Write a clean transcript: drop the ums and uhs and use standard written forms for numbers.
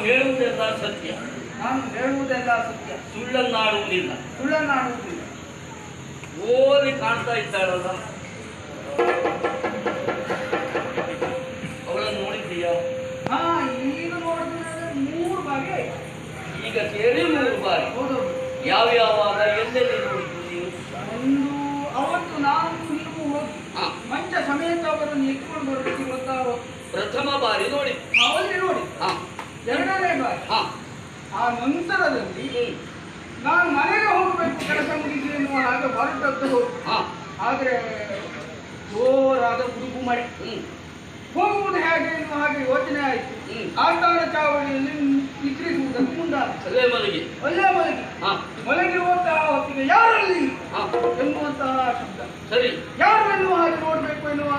ಹೇಳುವುದೆಲ್ಲ ಸತ್ಯ. ನಾನು ಹೇಳುವುದೆಲ್ಲ ಸತ್ಯ. ಸುಳ್ಳನ್ನಾಡುವುದಿಲ್ಲ. ಸುಳ್ಳನ್ನಾಡುವುದಿಲ್ಲ. ಓದಿ ಕಾಣ್ತಾ ಇದ್ದಾಳಲ್ಲ, ಅವಳನ್ನು ನೋಡಿದ್ದೀಯಾ? ಹಾ, ಈಗ ನೋಡಿದ್ರೆ 3 ಬಾರಿ ಆಯ್ತು. ಈಗ ಸೇರಿ 3 ಬಾರಿ. ಹೌದೌದು. ಯಾವ್ಯಾವಾಗ ಎಲ್ಲೆಲ್ಲಿ ನೋಡಿದ್ದು ನೀವು? ಒಂದು ಅವತ್ತು ನಾನು ನೀವು ಹೋಗಿ ಹಾ, ಮಂಚ ಸಮೇತ ಅವರನ್ನು ಎತ್ಕೊಂಡು ಬರಬೇಕು ಗೊತ್ತಾ? ಪ್ರಥಮ ಬಾರಿ ನೋಡಿ. ಅವಲ್ಲಿ ನೋಡಿ. ಹಾ, 2ನೇ ಬಾರಿ. ಹಾ, ಆ ನಂತರದಲ್ಲಿ ನಾನು ಮನೆಗೆ ಹೋಗಬೇಕು, ಕೆಲಸ ಮುಗಿಸಿ ಎನ್ನುವ ಹಾಗೆ ಹೊರಟದ್ದು. ಹಾ, ಆದರೆ ಜೋರಾದ ಗುಡುಗು ಮಳೆ. ಹೋಗುವುದು ಹೇಗೆ ಎನ್ನುವ ಹಾಗೆ ಯೋಚನೆ ಆಯಿತು. ಆಸ್ಥಾನ ಚಾವಡಿಯಲ್ಲಿ ನಿದ್ರಿಸುವುದಕ್ಕೆ ಮುಂದಾದ ಅಲ್ಲೇ ಮಲಗಿ. ಒಳ್ಳೆ ಮಲಗಿ ಹಾ, ಮಲಗಿರುವಂತಹ ಹೊತ್ತಿಗೆ ಯಾರಲ್ಲಿ ಹಾ, ಎನ್ನುವಂತಹ ಶಬ್ದ. ಸರಿ. ಯಾರು ಎನ್ನುವ ಹಾಗೆ ನೋಡಬೇಕು ಎನ್ನುವ